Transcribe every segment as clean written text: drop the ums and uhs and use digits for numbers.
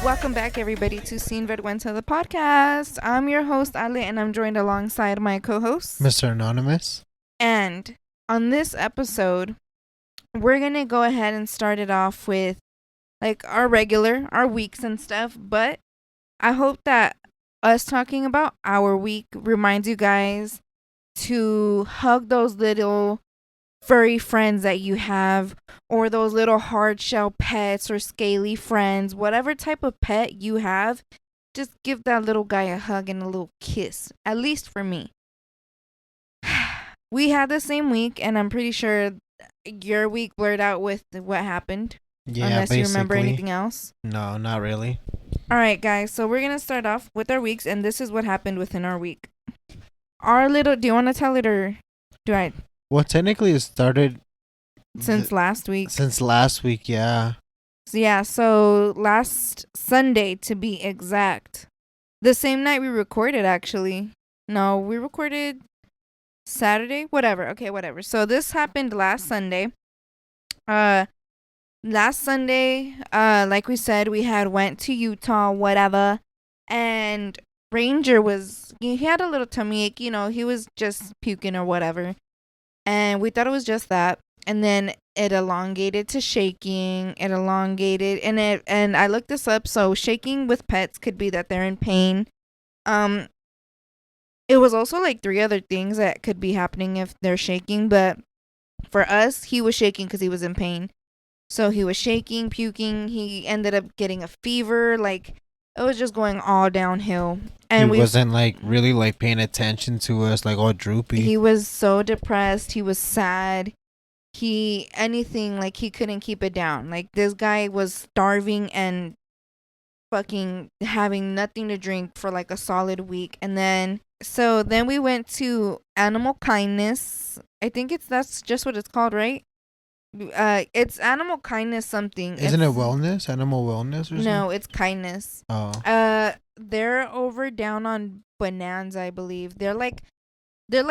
Welcome back, everybody, to Sin Vergüenza, the podcast. I'm your host, Ale, and I'm joined alongside my co-host, Mr. Anonymous. And on this episode, we're going to go ahead and start it off with, like, our weeks and stuff. But I hope that us talking about our week reminds you guys to hug those little furry friends that you have, or those little hard shell pets or scaly friends, whatever type of pet you have. Just give that little guy a hug and a little kiss, at least for me. We had the same week, and I'm pretty sure your week blurred out with what happened. Yeah, unless basically. You remember anything else. No, not really. All right, guys, so we're gonna start off with our weeks, and this is what happened within our week. Do you want to tell it, or do I? Well, technically it started since last week. Yeah. So last Sunday, to be exact. The same night we recorded, actually. No, we recorded Saturday? Whatever. So this happened last Sunday. Last Sunday, like we said, we had went to Utah, whatever. And Ranger he had a little tummy ache, he was just puking or whatever. And we thought it was just that. And then it elongated to shaking. And I looked this up. So shaking with pets could be that they're in pain. It was also like 3 other things that could be happening if they're shaking. But for us, he was shaking because he was in pain. So he was shaking, puking. He ended up getting a fever. Like, it was just going all downhill. And he wasn't like really like paying attention to us, like all droopy. He was so depressed. He was sad. He couldn't keep it down. Like, this guy was starving and fucking having nothing to drink for like a solid week. And then we went to Animal Kindness. I think that's just what it's called, right? It's Animal Kindness something. Isn't it wellness? Animal wellness or something? No, it's kindness. Oh. They're over down on Bonanza, I believe. They're like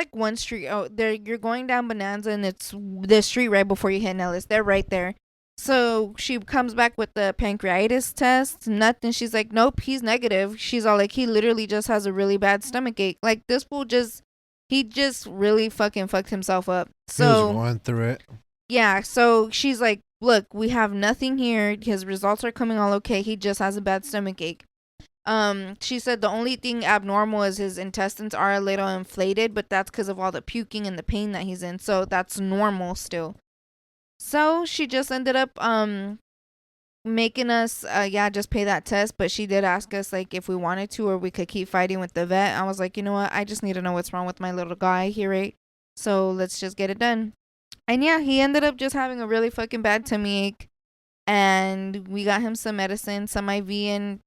one street. You're going down Bonanza, and it's the street right before you hit Nellis. They're right there. So she comes back with the pancreatitis test. Nothing. She's like, nope, he's negative. She's all like, he literally just has a really bad stomach ache. Like, this fool he just really fucking fucked himself up. So he was going through it. Yeah. So she's like, look, we have nothing here. His results are coming all okay. He just has a bad stomach ache. She said the only thing abnormal is his intestines are a little inflated, but that's because of all the puking and the pain that he's in. So that's normal still. So she just ended up making us just pay that test, but she did ask us like if we wanted to or we could keep fighting with the vet. I was like, you know what? I just need to know what's wrong with my little guy here, right? So let's just get it done. And yeah, he ended up just having a really fucking bad tummy ache, and we got him some medicine, some IV, and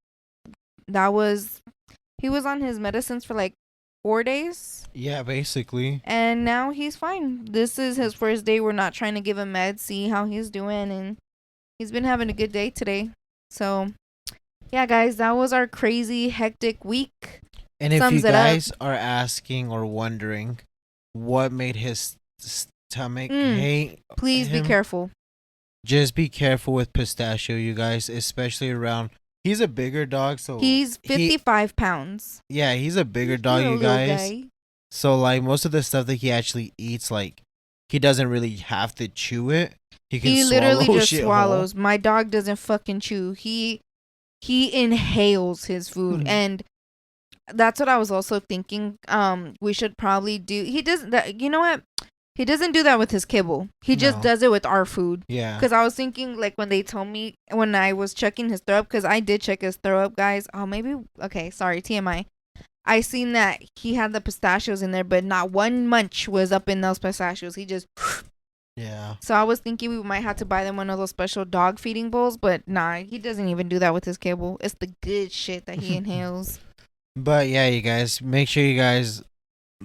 he was on his medicines for like 4 days. Yeah, basically. And now he's fine. This is his first day. We're not trying to give him meds, see how he's doing, and he's been having a good day today. So, yeah, guys, that was our crazy, hectic week. And if you guys are asking or wondering what made his stomach hate, please be careful. Just be careful with Pistachio, you guys, especially around. He's a bigger dog, so he's 55 pounds. Yeah, he's a bigger dog, you guys. So like most of the stuff that he actually eats, like he doesn't really have to chew it. He literally just swallows. My dog doesn't fucking chew. He inhales his food, and that's what I was also thinking. We should probably do. He doesn't. You know what? He doesn't do that with his kibble. He just does it with our food. Yeah. Because I was thinking, like, when they told me, when I was checking his throw up, because I did check his throw up, guys. Oh, maybe. Okay, sorry, TMI. I seen that he had the pistachios in there, but not one munch was up in those pistachios. He just. Yeah. So I was thinking we might have to buy them one of those special dog feeding bowls, but nah, he doesn't even do that with his kibble. It's the good shit that he inhales. But yeah, you guys, make sure you guys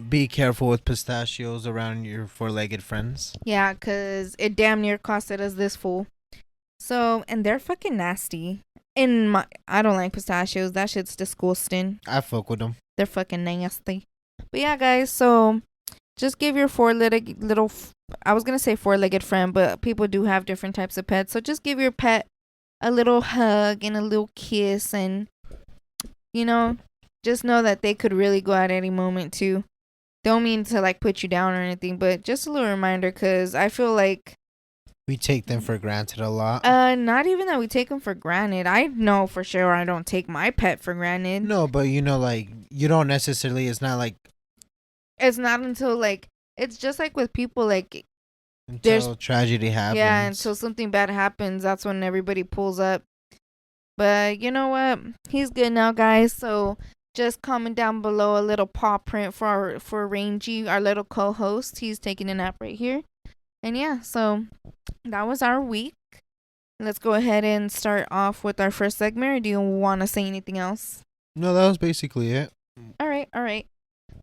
be careful with pistachios around your four-legged friends. Yeah, because it damn near costed us this fool. So, and they're fucking nasty. I don't like pistachios. That shit's disgusting. I fuck with them. They're fucking nasty. But yeah, guys, so just give your four-legged little, I was going to say four-legged friend, but people do have different types of pets. So just give your pet a little hug and a little kiss, and, you know, just know that they could really go at any moment too. Don't mean to like put you down or anything, but just a little reminder, because I feel like we take them for granted a lot. Not even that we take them for granted. I know for sure I don't take my pet for granted. No, but you know, like, you don't necessarily, it's not like. It's not until, like, it's just like with people, like. Until tragedy happens. Yeah, until something bad happens, that's when everybody pulls up. But you know what? He's good now, guys. So just comment down below a little paw print for Rangy, our little co-host. He's taking a nap right here. And yeah, so that was our week. Let's go ahead and start off with our first segment. Or do you want to say anything else? No, that was basically it. All right.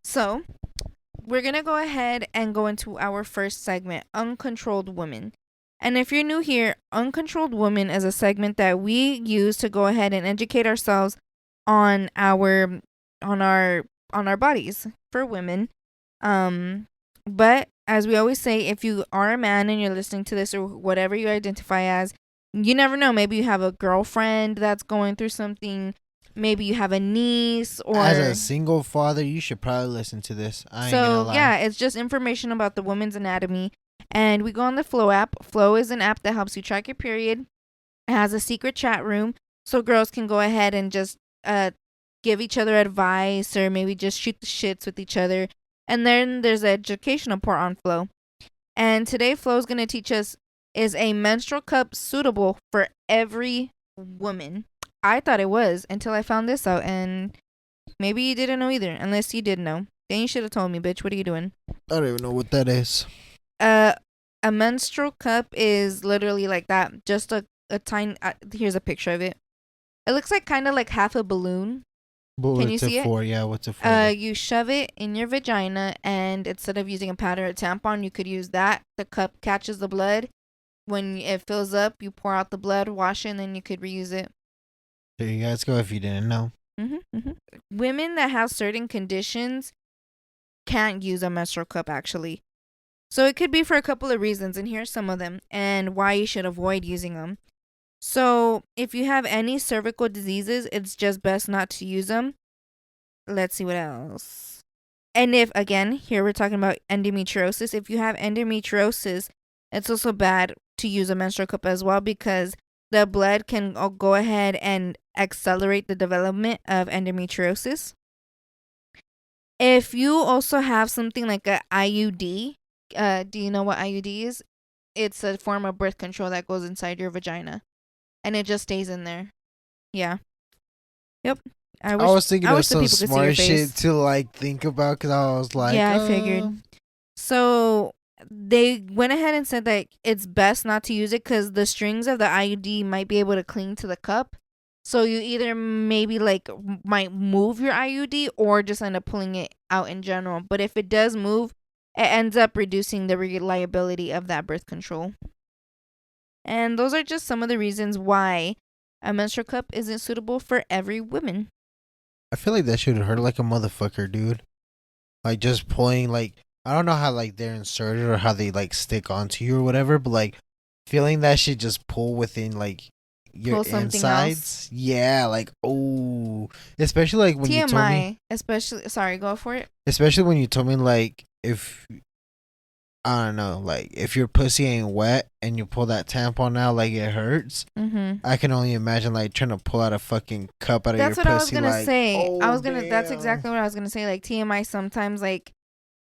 So we're going to go ahead and go into our first segment, Uncontrolled Women. And if you're new here, Uncontrolled Women is a segment that we use to go ahead and educate ourselves on our bodies for women. But as we always say, if you are a man and you're listening to this or whatever you identify as, you never know. Maybe you have a girlfriend that's going through something. Maybe you have a niece, or as a single father, you should probably listen to this. I ain't gonna lie. Yeah, it's just information about the woman's anatomy. And we go on the Flow app. Flow is an app that helps you track your period. It has a secret chat room, so girls can go ahead and just give each other advice, or maybe just shoot the shits with each other. And then there's an educational part on Flow. And today Flow is going to teach us, is a menstrual cup suitable for every woman? I thought it was until I found this out, and maybe you didn't know either. Unless you did know, then you should have told me, bitch. What are you doing? I don't even know what that is. A menstrual cup is literally like that. Just a tiny. Here's a picture of it. It looks like kind of like half a balloon. But Can you see it? Yeah, what's it for? You shove it in your vagina, and instead of using a pad or a tampon, you could use that. The cup catches the blood. When it fills up, you pour out the blood, wash it, and then you could reuse it. There you guys go if you didn't know. Women that have certain conditions can't use a menstrual cup, actually. So it could be for a couple of reasons, and here's some of them, and why you should avoid using them. So if you have any cervical diseases, it's just best not to use them. Let's see what else. And if, again, here we're talking about endometriosis. If you have endometriosis, it's also bad to use a menstrual cup as well, because the blood can go ahead and accelerate the development of endometriosis. If you also have something like a IUD, do you know what IUD is? It's a form of birth control that goes inside your vagina, and it just stays in there. Yeah. Yep. I was thinking of some smart shit to like think about, because I was like, yeah, I figured. So they went ahead and said that it's best not to use it because the strings of the IUD might be able to cling to the cup. So you either maybe like might move your IUD or just end up pulling it out in general. But if it does move, it ends up reducing the reliability of that birth control. And those are just some of the reasons why a menstrual cup isn't suitable for every woman. I feel like that should hurt like a motherfucker, dude. Like just pulling, like, I don't know how like they're inserted or how they like stick onto you or whatever, but like feeling that shit just pull within like your insides. Yeah, like, oh, especially like when TMI, you told me, especially, sorry, go for it. Especially when you told me like, if I don't know, like if your pussy ain't wet and you pull that tampon out, like it hurts. I can only imagine like trying to pull out a fucking cup out of your pussy. That's what I was gonna like, say. Oh, that's exactly what I was gonna say. Like TMI, sometimes like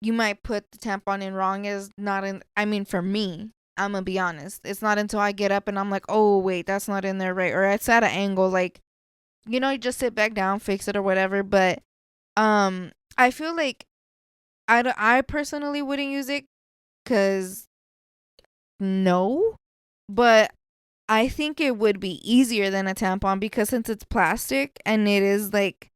you might put the tampon in wrong. Is not in. I mean, for me, I'm gonna be honest. It's not until I get up and I'm like, oh wait, that's not in there right, or it's at an angle. Like, you know, you just sit back down, fix it or whatever. But I feel like I personally wouldn't use it. Cause no, but I think it would be easier than a tampon, because since it's plastic and it is like,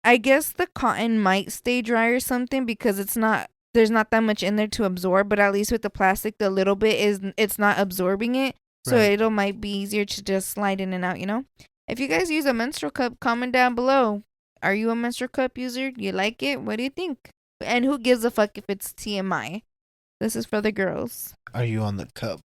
I guess the cotton might stay dry or something because there's not that much in there to absorb, but at least with the plastic, the little bit it's not absorbing it. So right. It might be easier to just slide in and out, you know? If you guys use a menstrual cup, comment down below. Are you a menstrual cup user? Do you like it? What do you think? And who gives a fuck if it's TMI? This is for the girls. Are you on the cup?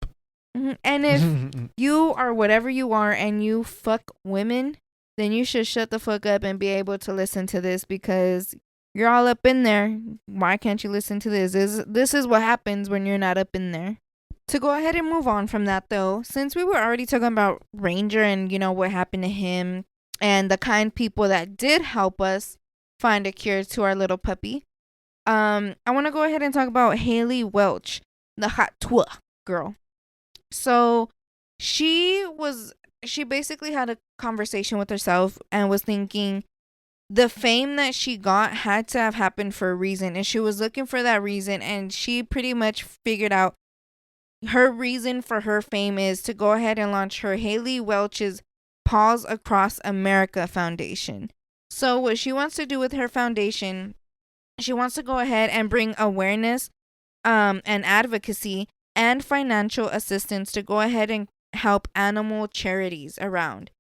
And if you are whatever you are and you fuck women, then you should shut the fuck up and be able to listen to this, because you're all up in there. Why can't you listen to this? This is what happens when you're not up in there. To go ahead and move on from that, though, since we were already talking about Ranger and, what happened to him and the kind people that did help us find a cure to our little puppy, I want to go ahead and talk about Haliey Welch, the hot Tuah girl. So she basically had a conversation with herself and was thinking the fame that she got had to have happened for a reason, and she was looking for that reason, and she pretty much figured out her reason for her fame is to go ahead and launch her Haliey Welch's Paws Across America Foundation. So what she wants to do with her foundation, she wants to go ahead and bring awareness and advocacy and financial assistance to go ahead and help animal charities around.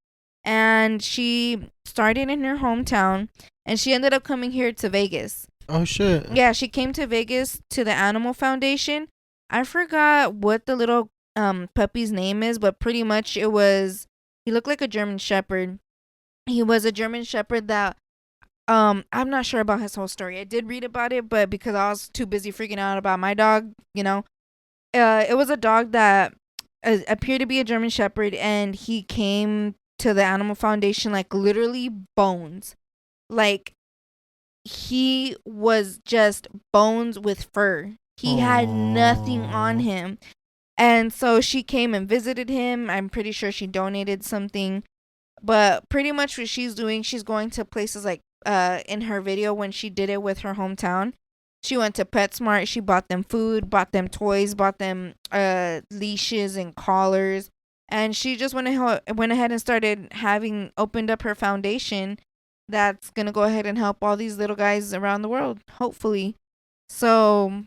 And she started in her hometown, and she ended up coming here to Vegas. Oh shit. Yeah, she came to Vegas to the Animal Foundation. I forgot what the little puppy's name is, but pretty much he looked like a German Shepherd. He was a German Shepherd that I'm not sure about his whole story. I did read about it, but because I was too busy freaking out about my dog, it was a dog that appeared to be a German Shepherd, and he came to the Animal Foundation like literally bones. Like, he was just bones with fur. He had nothing on him. And so she came and visited him. I'm pretty sure she donated something. But pretty much what she's doing, she's going to places like in her video when she did it with her hometown. She went to PetSmart. She bought them food, bought them toys, bought them leashes and collars. And she just went ahead and started opened up her foundation that's going to go ahead and help all these little guys around the world, hopefully. So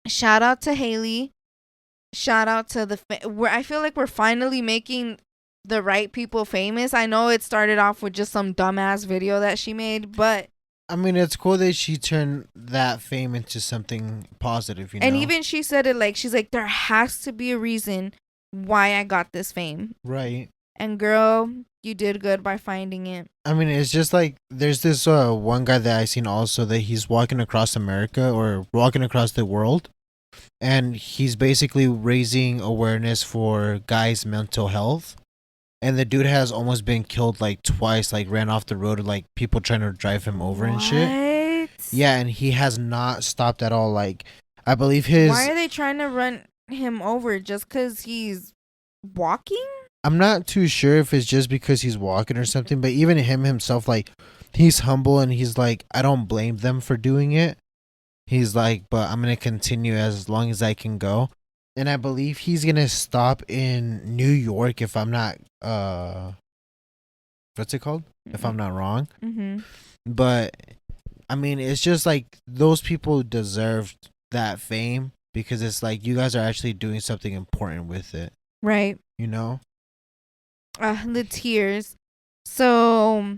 shout out to Haliey. Shout out to I feel like we're finally making the right people famous. I know it started off with just some dumbass video that she made, but I mean, it's cool that she turned that fame into something positive, And even she said it like, she's like, there has to be a reason why I got this fame. Right. And girl, you did good by finding it. I mean, it's just like there's this one guy that I seen also that he's walking across America or walking across the world, and he's basically raising awareness for guys' mental health. And the dude has almost been killed like twice, like ran off the road, like people trying to drive him over and shit. Yeah, and he has not stopped at all. Like, I believe Why are they trying to run him over? Just because he's walking? I'm not too sure if it's just because he's walking or something, but even him himself, like, he's humble and he's like, I don't blame them for doing it. He's like, but I'm going to continue as long as I can go. And I believe he's going to stop in New York if I'm not, what's it called? Mm-hmm. If I'm not wrong. Mm-hmm. But, I mean, it's just like those people deserved that fame because it's like you guys are actually doing something important with it. Right. You know? The tears. So,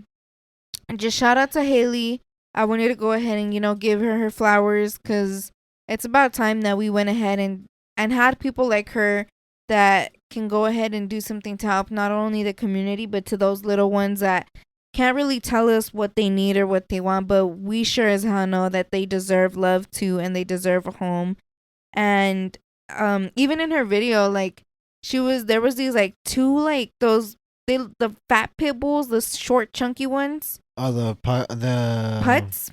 just shout out to Haliey. I wanted to go ahead and, give her flowers because it's about time that we went ahead and had people like her that can go ahead and do something to help not only the community, but to those little ones that can't really tell us what they need or what they want, but we sure as hell know that they deserve love too, and they deserve a home. And even in her video, like, there was these like two like the fat pit bulls, the short chunky ones. Oh, the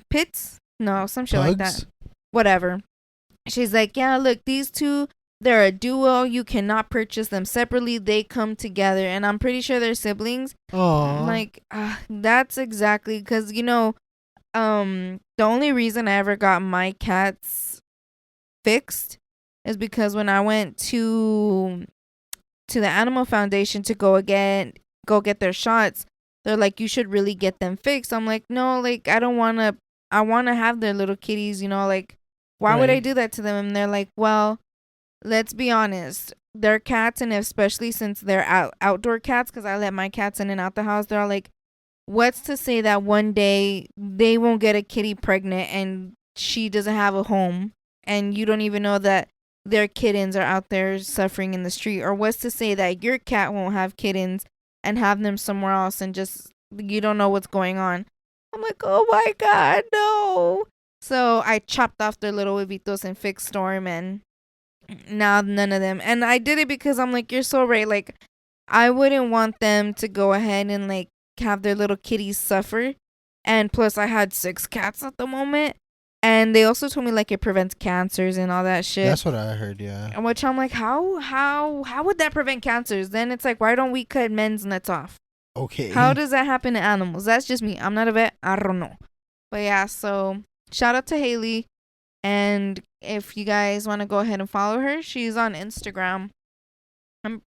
pits? No, some shit pugs? like that. Whatever. She's like, yeah, look, these two, they're a duo. You cannot purchase them separately. They come together, and I'm pretty sure they're siblings. Oh, like that's exactly because the only reason I ever got my cats fixed is because when I went to the Animal Foundation to go get their shots, they're like, you should really get them fixed. I'm like, no, like, I don't want to. I want to have their little kitties, like, why would I do that to them? And they're like, well, let's be honest, they're cats, and especially since they're outdoor cats, because I let my cats in and out the house, they're all like, what's to say that one day they won't get a kitty pregnant and she doesn't have a home, and you don't even know that their kittens are out there suffering in the street, or what's to say that your cat won't have kittens and have them somewhere else, and just you don't know what's going on. I'm like, oh my god, no. So I chopped off their little huevitos and fixed Storm, and now none of them. And I did it because I'm like, you're so right. Like, I wouldn't want them to go ahead and like have their little kitties suffer. And plus, I had 6 cats at the moment, and they also told me like it prevents cancers and all that shit. That's what I heard. Yeah. Which I'm like, how would that prevent cancers? Then it's like, why don't we cut men's nuts off? Okay. How does that happen to animals? That's just me. I'm not a vet. I don't know. But yeah, so shout out to Haliey. And if you guys want to go ahead and follow her, she's on Instagram. I'm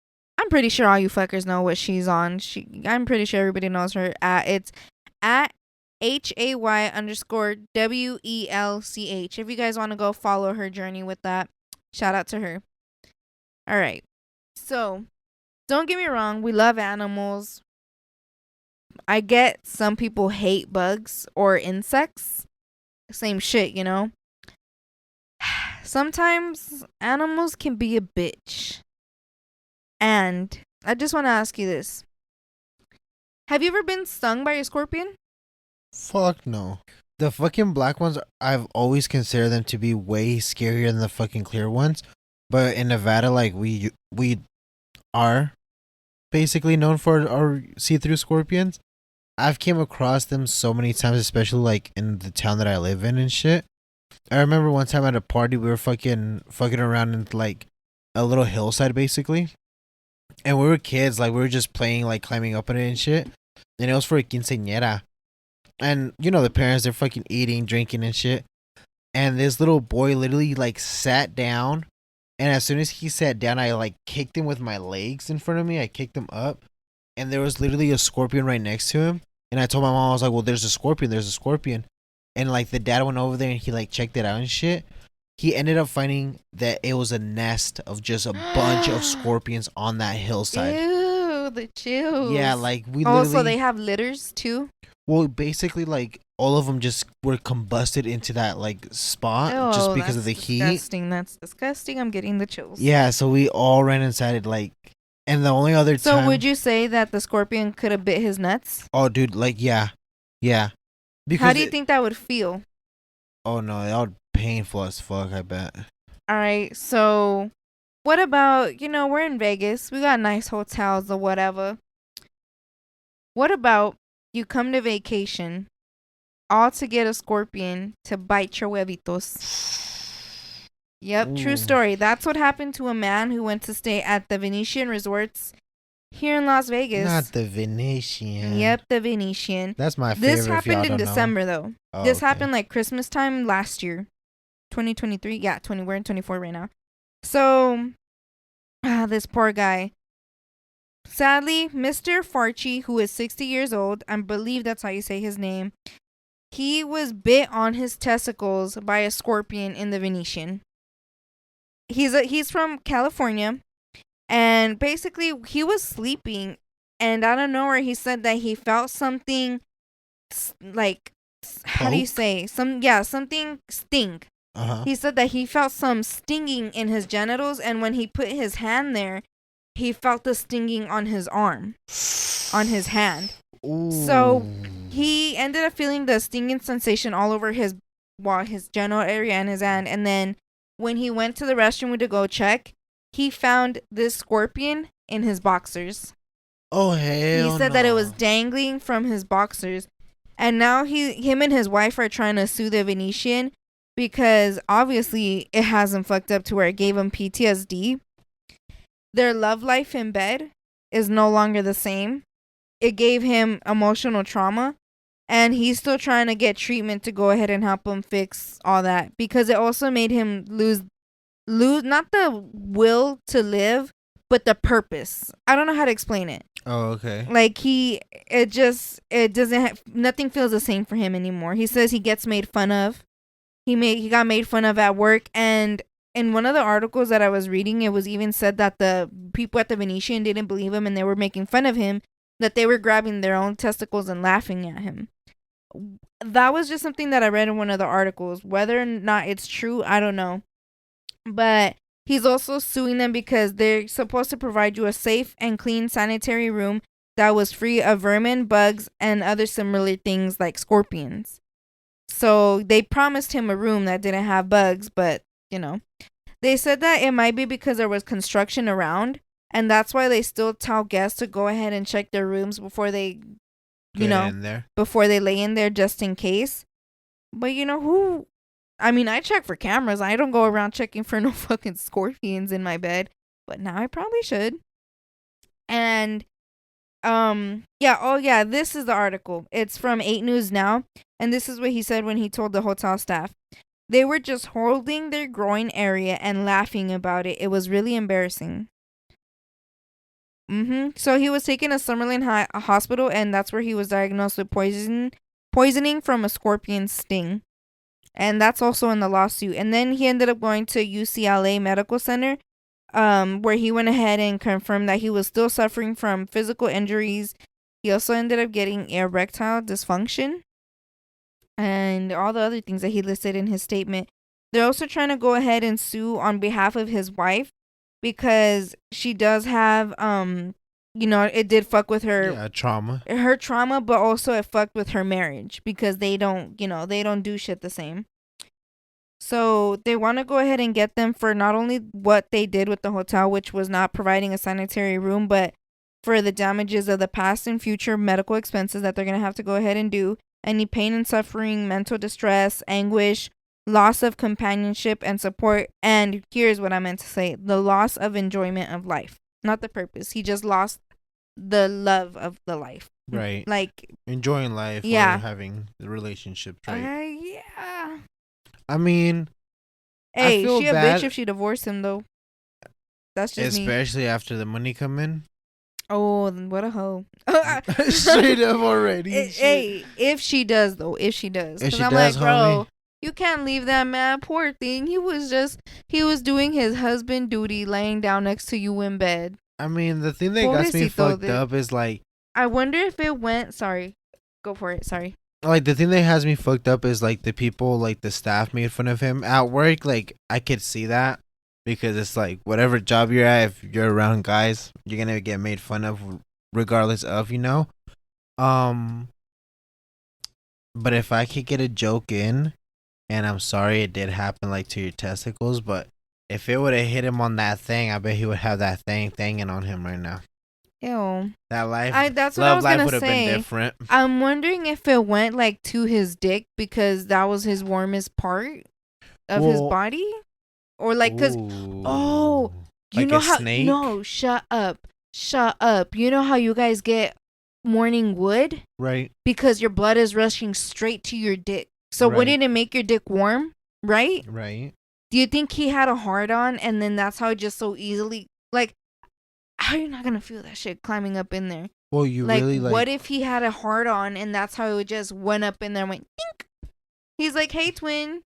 pretty sure all you fuckers know what she's on. I'm pretty sure everybody knows her. It's at HAY_WELCH. If you guys want to go follow her journey with that, shout out to her. All right. So, don't get me wrong. We love animals. I get some people hate bugs or insects. Same shit, you know? Sometimes animals can be a bitch. And I just want to ask you this. Have you ever been stung by a scorpion? Fuck no. The fucking black ones, I've always considered them to be way scarier than the fucking clear ones. But in Nevada, like, we are basically known for our see-through scorpions. I've came across them so many times, especially like in the town that I live in and shit. I remember one time at a party, we were fucking around in like a little hillside basically. And we were kids, like we were just playing, like climbing up on it and shit. And it was for a quinceañera. And you know the parents, they're fucking eating, drinking and shit. And this little boy literally like sat down. And as soon as he sat down, I like kicked him with my legs in front of me. I kicked him up. And there was literally a scorpion right next to him. And I told my mom, I was like, well, there's a scorpion. And like the dad went over there and he like checked it out and shit. He ended up finding that it was a nest of just a bunch of scorpions on that hillside. Ew, the chills. Yeah, like we literally. literally. Also, they have litters too. Well, basically, like all of them just were combusted into that like spot just because of the heat. That's disgusting. I'm getting the chills. Yeah, so we all ran inside it, like, and the only other time. So would you say that the scorpion could have bit his nuts? Oh, dude, like yeah. Because how do you think that would feel? Oh no, that would painful as fuck, I bet. All right, so what about, we're in Vegas. We got nice hotels or whatever. What about you come to vacation all to get a scorpion to bite your huevitos? Yep, Ooh. True story. That's what happened to a man who went to stay at the Venetian Resorts here in Las Vegas. Not the Venetian. Yep, the Venetian. That's my favorite. This happened in December, though. Oh, this happened like Christmas time last year. 2023. Yeah, we're in 24 right now. So, this poor guy. Sadly, Mr. Farchi, who is 60 years old, I believe that's how you say his name, he was bit on his testicles by a scorpion in the Venetian. He's from California, and basically he was sleeping, and out of nowhere he said that he felt something like, how do you say, something sting. He said that he felt some stinging in his genitals, and when he put his hand there, he felt the stinging on his arm, on his hand. Ooh. So he ended up feeling the stinging sensation all over his genital area and his hand. And then when he went to the restroom to go check, he found this scorpion in his boxers. Oh, hell He said that it was dangling from his boxers. And now him and his wife are trying to sue the Venetian because obviously it has him fucked up to where it gave him PTSD. Their love life in bed is no longer the same. It gave him emotional trauma, and he's still trying to get treatment to go ahead and help him fix all that, because it also made him lose not the will to live, but the purpose. I don't know how to explain it. Oh, okay. Like nothing feels the same for him anymore. He says he gets made fun of. He got made fun of at work, and in one of the articles that I was reading, it was even said that the people at the Venetian didn't believe him and they were making fun of him, that they were grabbing their own testicles and laughing at him. That was just something that I read in one of the articles. Whether or not it's true, I don't know. But he's also suing them because they're supposed to provide you a safe and clean sanitary room that was free of vermin, bugs, and other similar things like scorpions. So they promised him a room that didn't have bugs, but, you know. They said that it might be because there was construction around, and that's why they still tell guests to go ahead and check their rooms before they, before they lay in there just in case. But you know who? I mean, I check for cameras. I don't go around checking for no fucking scorpions in my bed, but now I probably should. And this is the article. It's from 8 News Now, and this is what he said when he told the hotel staff. They were just holding their groin area and laughing about it. It was really embarrassing. So he was taken to Summerlin Hospital, and that's where he was diagnosed with poisoning from a scorpion sting. And that's also in the lawsuit. And then he ended up going to UCLA Medical Center, where he went ahead and confirmed that he was still suffering from physical injuries. He also ended up getting erectile dysfunction and all the other things that he listed in his statement. They're also trying to go ahead and sue on behalf of his wife because she does have, it did fuck with her trauma, but also it fucked with her marriage because they don't do shit the same. So they want to go ahead and get them for not only what they did with the hotel, which was not providing a sanitary room, but for the damages of the past and future medical expenses that they're going to have to go ahead and do. Any pain and suffering, mental distress, anguish, loss of companionship and support. And here's what I meant to say. The loss of enjoyment of life. Not the purpose. He just lost the love of the life. Right. Like enjoying life or having the relationships, right? Yeah. I mean, hey, she a bitch if she divorced him though. That's just especially after the money come in. Oh, what a hoe. Straight up already. Hey, if she does though, because I'm like, bro, you can't leave that man. Poor thing. He was doing his husband duty, laying down next to you in bed. I mean, the thing that got me fucked up is like, I wonder if it went. Sorry, go for it. Sorry. Like, the thing that has me fucked up is like the people, like the staff made fun of him at work. Like, I could see that because it's like whatever job you're at, if you're around guys, you're gonna get made fun of regardless of, But if I could get a joke in, and I'm sorry it did happen like to your testicles, but if it would have hit him on that thing, I bet he would have that thing thanging on him right now. Ew. That life, that's what I was gonna would have say. Been different. I'm wondering if it went like to his dick because that was his warmest part of his body, or like because you like know how snake? No, shut up. You know how you guys get morning wood, right? Because your blood is rushing straight to your dick. So wouldn't it make your dick warm, right? Right. Do you think he had a hard on, and then that's how it just so easily like? How are you not gonna feel that shit climbing up in there? Well, you like, really like. What if he had a hard on and that's how it just went up in there and went dink? He's like, hey, twin.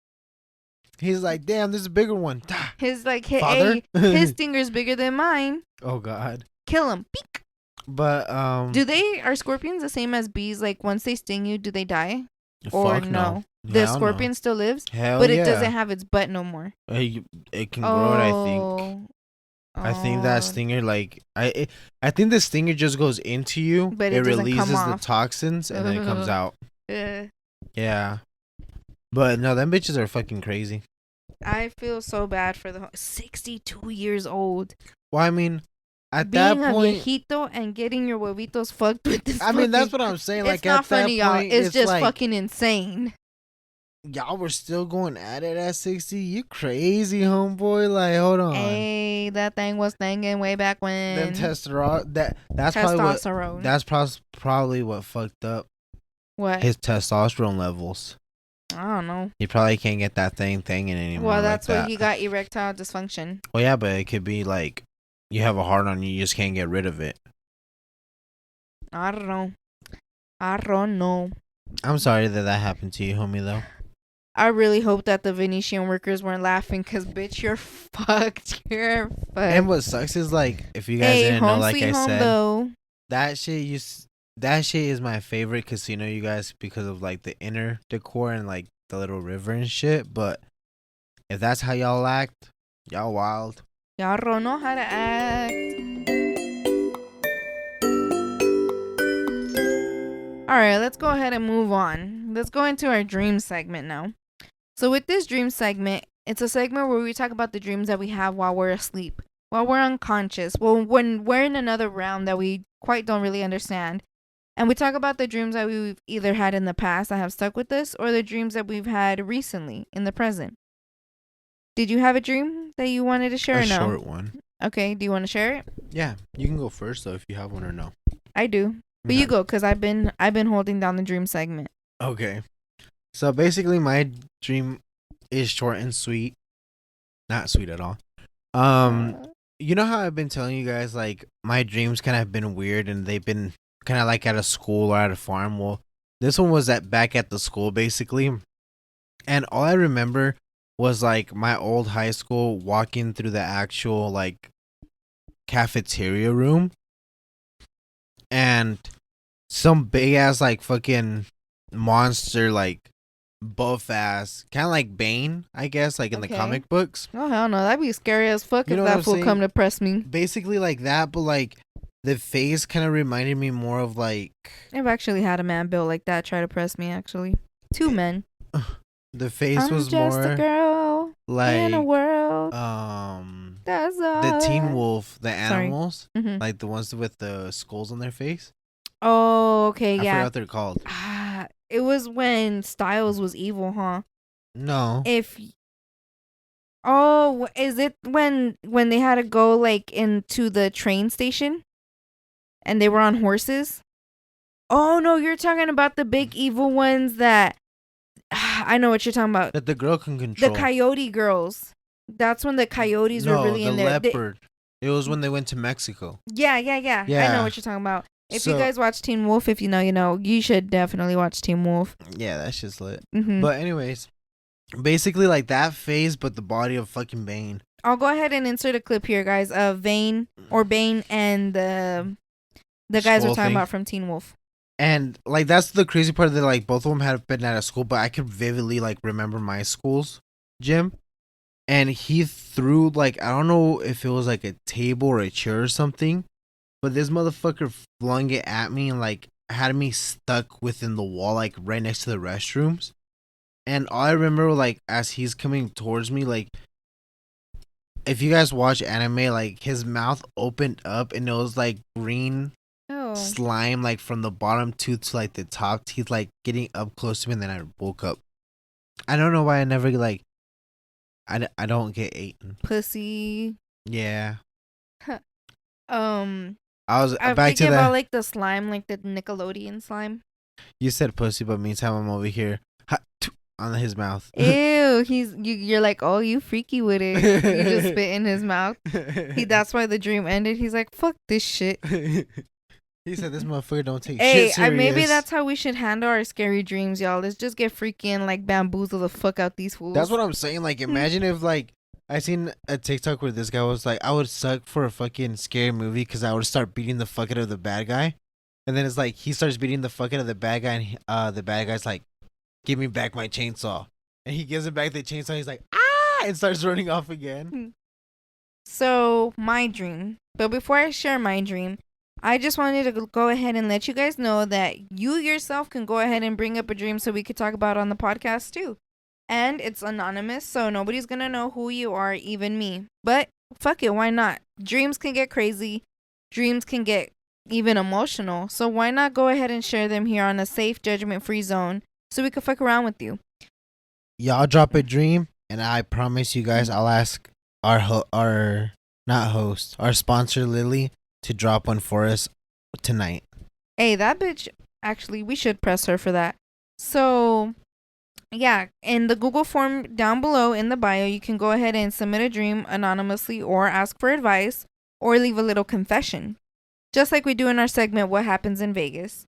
He's like, damn, this is a bigger one. His like, hey, his stinger's bigger than mine. Oh God. Kill him. Beak. But are scorpions the same as bees? Like once they sting you, do they die? Or no? The scorpion still lives, but it doesn't have its butt no more. It can grow it, I think. I think that stinger, like, I think the stinger just goes into you, but it releases the toxins, and then it comes out. Yeah. But no, them bitches are fucking crazy. I feel so bad for 62 years old. Well, I mean, at that point, being a viejito and getting your huevitos fucked with this. I mean, that's what I'm saying. Like, it's not funny, y'all. It's just like, fucking insane. Y'all were still going at it at 60. You crazy, homeboy. Like, hold on. Hey, that thing was thinking way back when. Them testosterone. That's testosterone. That's probably what fucked up. What? His testosterone levels. I don't know. He probably can't get that thing thanging anymore. Well, that's why he got erectile dysfunction. Well, yeah, but it could be like you have a hard on, you just can't get rid of it. I don't know. I'm sorry that happened to you, homie, though. I really hope that the Venetian workers weren't laughing because, bitch, you're fucked. You're fucked. And what sucks is, like, if you guys didn't know, like I said, though. that shit that shit is my favorite casino, you guys, because of like the inner decor and like the little river and shit. But if that's how y'all act, y'all wild. Y'all don't know how to act. All right, let's go ahead and move on. Let's go into our dream segment now. So with this dream segment, it's a segment where we talk about the dreams that we have while we're asleep, while we're unconscious, well, when we're in another realm that we quite don't really understand. And we talk about the dreams that we've either had in the past that have stuck with us or the dreams that we've had recently in the present. Did you have a dream that you wanted to share A or no? short one. Okay, do you want to share it? Yeah, you can go first though if you have one or no. I do. But Okay. you go, because I've been holding down the dream segment. Okay. So basically, my dream is short and sweet. Not sweet at all. You know how I've been telling you guys like my dreams kind of have been weird and they've been kind of like at a school or at a farm. Well, this one was back at the school basically, and all I remember was like my old high school walking through the actual like cafeteria room, and some big ass like fucking monster like buff ass kind of like Bane, I guess, like in the Okay. comic books. Oh, hell no. That'd be scary as fuck You if know what that I'm fool saying? come to press me. Basically like that, but like the face kind of reminded me more of like I've actually had a man built like that try to press me, actually. Two men. the face I'm was just more a girl in a like world. That's all. the Teen Wolf, the Sorry. animals, Mhm. like the ones with the skulls on their face. Oh, okay, I yeah. forgot what they're called. Ah, it was when Styles was evil, huh? No, Is it when they had to go like into the train station and they were on horses? Oh no, you're talking about the big evil ones that I know what you're talking about. that the girl can control. The coyote girls. That's when the coyotes were really in there. Leopard. It was when they went to Mexico. Yeah. I know what you're talking about. If you guys watch Teen Wolf, if you know, you know. You should definitely watch Teen Wolf. Yeah, that's just lit. Mm-hmm. But anyways, basically like that phase, but the body of fucking Bane. I'll go ahead and insert a clip here, guys, of Bane and the guys we're talking about from Teen Wolf. And like that's the crazy part that like both of them had been at a school, but I could vividly like remember my school's gym. And he threw like I don't know if it was like a table or a chair or something, but this motherfucker flung it at me and like had me stuck within the wall, like right next to the restrooms. And all I remember like as he's coming towards me, like if you guys watch anime, like his mouth opened up and it was like green slime like from the bottom tooth to like the top teeth like getting up close to me, and then I woke up. I don't know why I never like I don't get eaten. Pussy. Yeah. I'm back thinking to that. about like the slime, like the Nickelodeon slime. You said pussy, but meantime I'm over here on his mouth. Ew, you're like, oh, you freaky with it. You just spit in his mouth. That's why the dream ended. He's like, fuck this shit. He said this motherfucker don't take shit serious. Maybe that's how we should handle our scary dreams, y'all. Let's just get freaky and like bamboozle the fuck out these fools. That's what I'm saying. Like, imagine if like I seen a TikTok where this guy was like, I would suck for a fucking scary movie because I would start beating the fuck out of the bad guy, and then it's like he starts beating the fuck out of the bad guy, and the bad guy's like, give me back my chainsaw, and he gives him back the chainsaw. He's like, ah, and starts running off again. So my dream, but before I share my dream, I just wanted to go ahead and let you guys know that you yourself can go ahead and bring up a dream so we could talk about it on the podcast too. And it's anonymous, so nobody's going to know who you are, even me. But fuck it, why not? Dreams can get crazy. Dreams can get even emotional. So why not go ahead and share them here on a safe, judgment-free zone so we can fuck around with you. Y'all drop a dream, and I promise you guys I'll ask our sponsor Lily to drop one for us tonight. Hey, that bitch, actually, we should press her for that. So, yeah, in the Google form down below in the bio, you can go ahead and submit a dream anonymously or ask for advice or leave a little confession. Just like we do in our segment, What Happens in Vegas.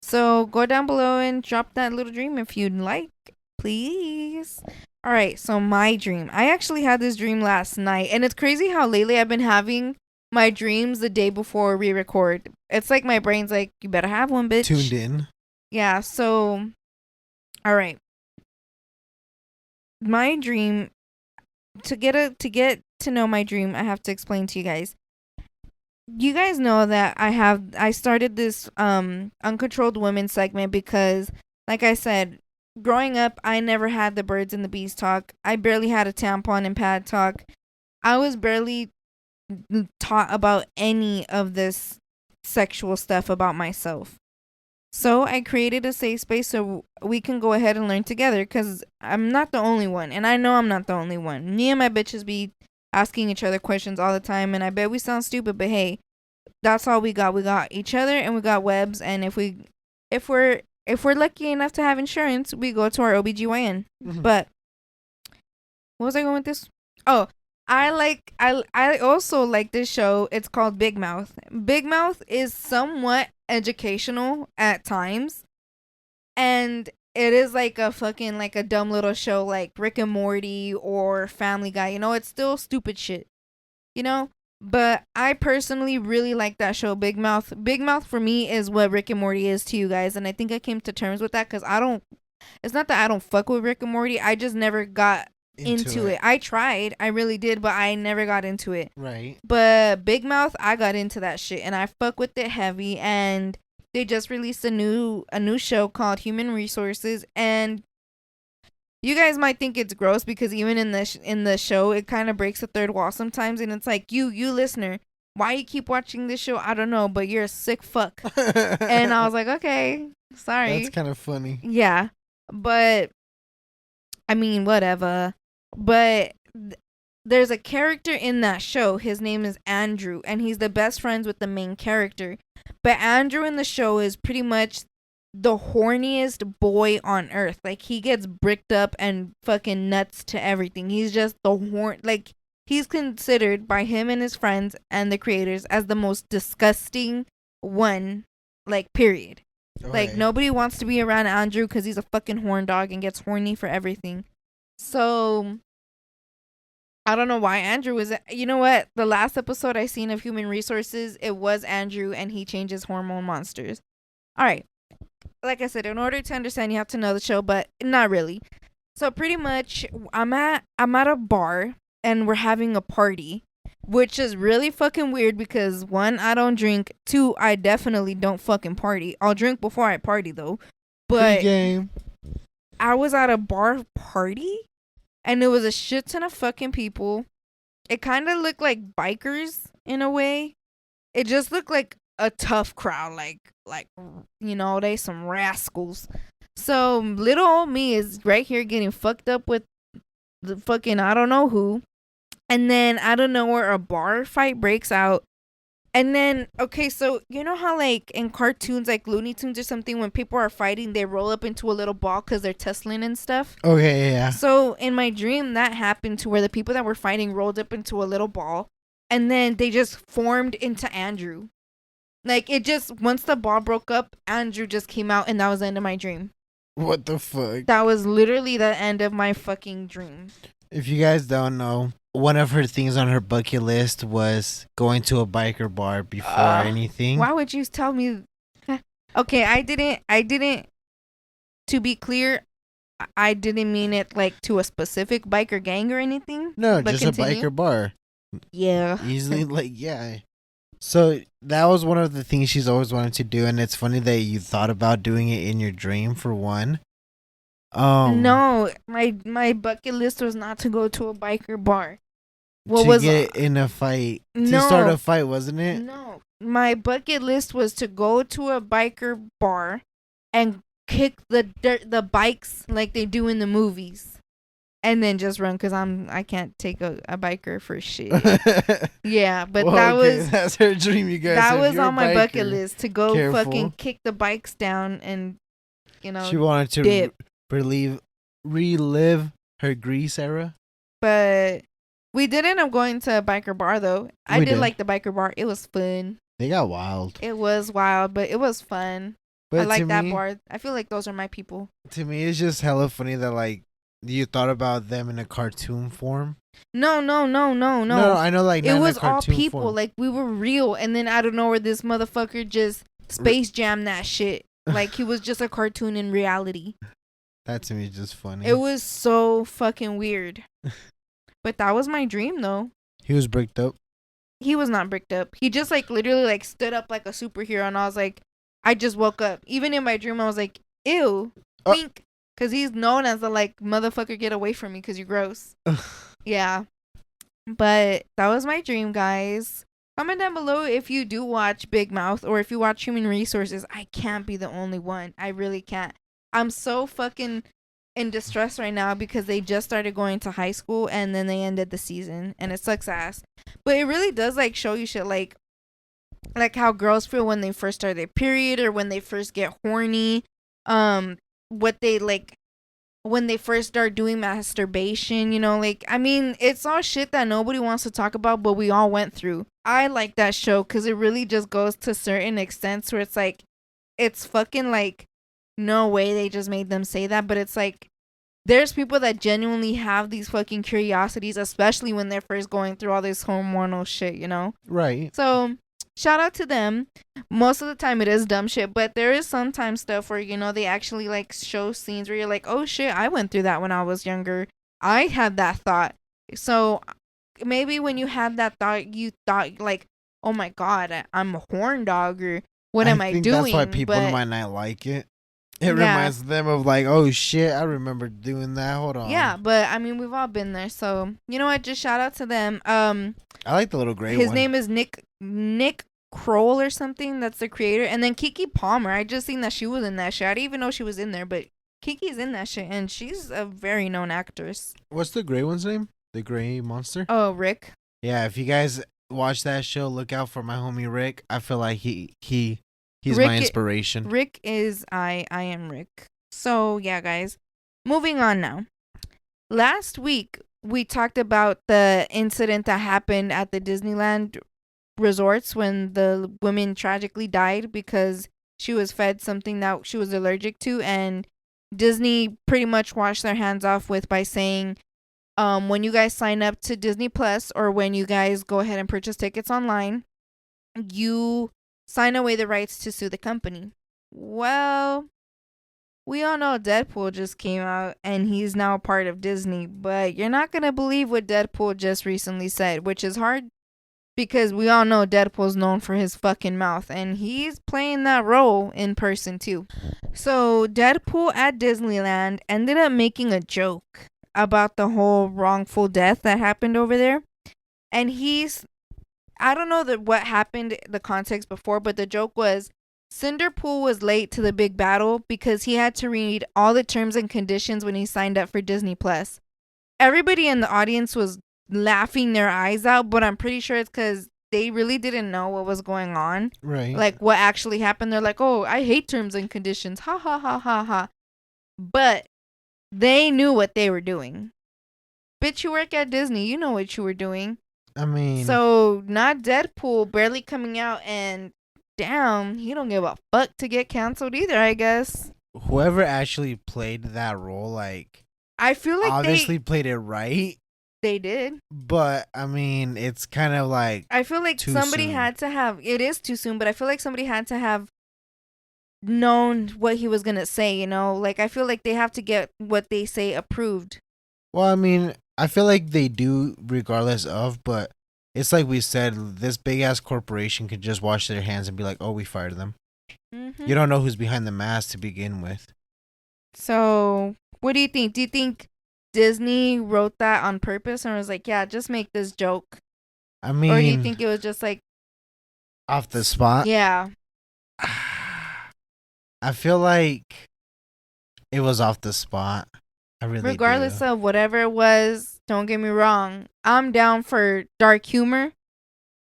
So, go down below and drop that little dream if you'd like, please. All right, so my dream. I actually had this dream last night, and it's crazy how lately I've been having my dreams the day before we record. It's like my brain's like, you better have one, bitch. Tuned in. Yeah, so all right. My dream to get to know my dream, I have to explain to you guys. You guys know that I started this uncontrolled women segment because like I said, growing up I never had the birds and the bees talk. I barely had a tampon and pad talk. I was barely taught about any of this sexual stuff about myself. So I created a safe space so we can go ahead and learn together because I'm not the only one. And I know I'm not the only one. Me and my bitches be asking each other questions all the time. And I bet we sound stupid, but hey, that's all we got. We got each other and we got webs. And if we're lucky enough to have insurance, we go to our OBGYN. Mhm. But what was I going with this? Oh, I also like this show. It's called Big Mouth. Big Mouth is somewhat educational at times, and it is like a fucking like a dumb little show like Rick and Morty or Family Guy. You know, it's still stupid shit. You know, but I personally really like that show, Big Mouth. Big Mouth for me is what Rick and Morty is to you guys, and I think I came to terms with that because I don't. It's not that I don't fuck with Rick and Morty. I just never got into it. I tried, I really did, but I never got into it. Right. But Big Mouth, I got into that shit and I fuck with it heavy. And they just released a new show called Human Resources, and you guys might think it's gross because even in the show it kind of breaks the third wall sometimes, and it's like you listener, why you keep watching this show? I don't know, but you're a sick fuck. And I was like, okay, sorry. That's kind of funny. Yeah, but I mean, whatever. But there's a character in that show. His name is Andrew, and he's the best friends with the main character. But Andrew in the show is pretty much the horniest boy on earth. Like, he gets bricked up and fucking nuts to everything. He's just the horn. Like, he's considered by him and his friends and the creators as the most disgusting one. Like, period. Like, Okay. nobody wants to be around Andrew because he's a fucking horn dog and gets horny for everything. So I don't know why Andrew was. You know what? The last episode I seen of Human Resources, it was Andrew, and he changes hormone monsters. All right. Like I said, in order to understand, you have to know the show, but not really. So pretty much, I'm at a bar, and we're having a party, which is really fucking weird because one, I don't drink. Two, I definitely don't fucking party. I'll drink before I party though. But Pre-game. I was at a bar party and it was a shit ton of fucking people. It kind of looked like bikers in a way. It just looked like a tough crowd, like you know, they some rascals. So little old me is right here getting fucked up with the fucking I don't know who. And then out of nowhere a bar fight breaks out. And then, okay, so you know how like in cartoons, like Looney Tunes or something, when people are fighting, they roll up into a little ball because they're tussling and stuff? Okay, yeah. So in my dream, that happened to where the people that were fighting rolled up into a little ball. And then they just formed into Andrew. Like, it just, once the ball broke up, Andrew just came out and that was the end of my dream. What the fuck? That was literally the end of my fucking dream. If you guys don't know, one of her things on her bucket list was going to a biker bar before anything. Why would you tell me? Okay, I didn't. To be clear, I didn't mean it like to a specific biker gang or anything. No, but just continue. a biker bar. Yeah. Easily, like, yeah. So that was one of the things she's always wanted to do, and it's funny that you thought about doing it in your dream for one. No, my bucket list was not to go to a biker bar. To get in a fight. To start a fight, wasn't it? No. My bucket list was to go to a biker bar and kick the bikes like they do in the movies. And then just run because I can't take a biker for shit. Yeah, but that's her dream, you guys. That So was on my bucket list to go fucking kick the bikes down and, you know, she wanted to dip. relive her Grease era. But we did end up going to a biker bar though. I did like the biker bar. It was fun. They got wild. It was wild, but it was fun. But I like that bar. I feel like those are my people. To me, it's just hella funny that like you thought about them in a cartoon form. No, no, no, no, No, no. I know like It not in a was all cartoon people. form. Like we were real, and then out of nowhere, this motherfucker just Re- space jammed that shit. Like he was just a cartoon in reality. that to me is just It funny. was so fucking weird. But that was my dream, though. He was bricked up. He was not bricked up. He just like literally like stood up like a superhero, and I was like, I just woke up. Even in my dream, I was like, ew, Uh, wink, because he's known as the like motherfucker, get away from me, because you're gross. Yeah, but that was my dream, guys. Comment down below if you do watch Big Mouth or if you watch Human Resources. I can't be the only one. I really can't. I'm so fucking in distress right now because they just started going to high school and then they ended the season and it sucks ass. But it really does like show you shit like how girls feel when they first start their period or when they first get horny. What they like when they first start doing masturbation, you know, like I mean, it's all shit that nobody wants to talk about, but we all went through. I like that show because it really just goes to certain extents where it's like, it's fucking like, no way they just made them say that, but it's like, there's people that genuinely have these fucking curiosities, especially when they're first going through all this hormonal shit, you know? Right. So shout out to them. Most of the time it is dumb shit, but there is sometimes stuff where, you know, they actually like show scenes where you're like, oh shit, I went through that when I was younger. I had that thought. So maybe when you had that thought, you thought like, oh my god, I'm a horn dog, or what I am I think that's why doing? people But might not like it. It yeah. reminds them of like, oh shit, I remember doing that. Hold Yeah, on. but I mean we've all been there. So you know what? Just shout out to them. I like the little gray His one. name is Nick Kroll or something. That's the creator. And then Kiki Palmer. I just seen that she was in that shit. I didn't even know she was in there, but Kiki's in that shit, and she's a very known actress. What's the gray one's name? The gray monster? Oh, Rick. Yeah, if you guys watch that show, look out for my homie Rick. I feel like he's my Rick. inspiration. Rick is I am Rick. So yeah, guys. Moving on now. Last week we talked about the incident that happened at the Disneyland resorts when the woman tragically died because she was fed something that she was allergic to, and Disney pretty much washed their hands off with by saying, when you guys sign up to Disney Plus or when you guys go ahead and purchase tickets online, you sign away the rights to sue the company. Well, we all know Deadpool just came out and he's now part of Disney, but you're not going to believe what Deadpool just recently said, which is hard because we all know Deadpool's known for his fucking mouth and he's playing that role in person too. So, Deadpool at Disneyland ended up making a joke about the whole wrongful death that happened over there. And I don't know what happened, the context before, but the joke was Cinderpool was late to the big battle because he had to read all the terms and conditions when he signed up for Disney Plus. Everybody in the audience was laughing their eyes out, but I'm pretty sure it's because they really didn't know what was going on. Right. Like what actually happened. They're like, oh, I hate terms and conditions. Ha ha ha ha ha. But they knew what they were doing. Bitch, you work at Disney. You know what you were doing. I mean, So, not Deadpool barely coming out and damn, he don't give a fuck to get canceled either, I guess. whoever actually played that role, like, I feel like obviously played it right. they did. But I mean, it's kind of like I feel like too somebody soon. had to have, it is too soon, but I feel like somebody had to have known what he was going to say, you know? Like, I feel like they have to get what they say approved. Well, I mean, I feel like they do regardless of, but it's like we said, this big ass corporation could just wash their hands and be like, "Oh, we fired them." Mm-hmm. You don't know who's behind the mask to begin with. So, what do you think? Do you think Disney wrote that on purpose and was like, yeah, just make this joke? I mean, Or do you think it was just like, off the spot? yeah, I feel like it was off the spot. I really regardless do. of whatever it was, don't get me wrong, I'm down for dark humor,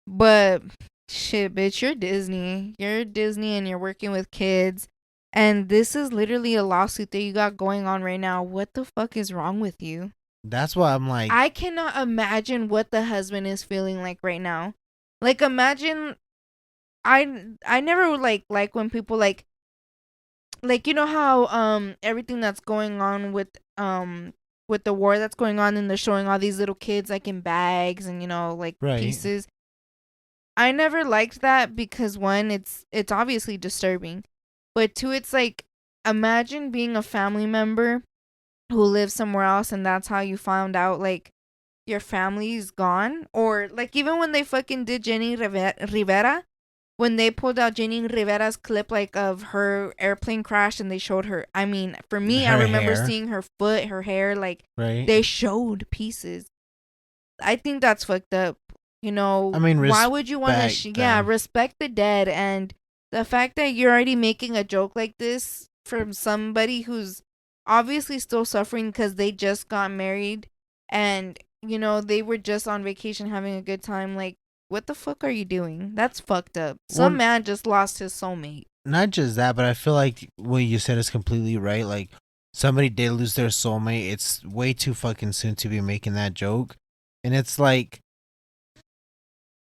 but shit, bitch, you're Disney. You're Disney and you're working with kids. And this is literally a lawsuit that you got going on right now. What the fuck is wrong with you? That's why I'm like, I cannot imagine what the husband is feeling like right now. Like imagine I never would like when people like you know how everything that's going on with with the war that's going on, and they're showing all these little kids like in bags and like Right. pieces. I never liked that because one, it's obviously disturbing, but two, it's like, imagine being a family member who lives somewhere else and that's how you found out like your family's gone, or like even when they fucking did Jenny Rivera, when they pulled out Jenny Rivera's clip like of her airplane crash and they showed her. I mean, for me, I Her remember hair. seeing her foot, her hair, like Right. they showed pieces. I think that's fucked up. I mean, why would you want to? Yeah, them. respect the dead, and the fact that you're already making a joke like this from somebody who's obviously still suffering because they just got married, and they were just on vacation having a good time. Like, what the fuck are you doing? That's fucked up. Some Well, man just lost his soulmate. Not just that, but I feel like what you said is completely right. Like, somebody did lose their soulmate. It's way too fucking soon to be making that joke. And it's like,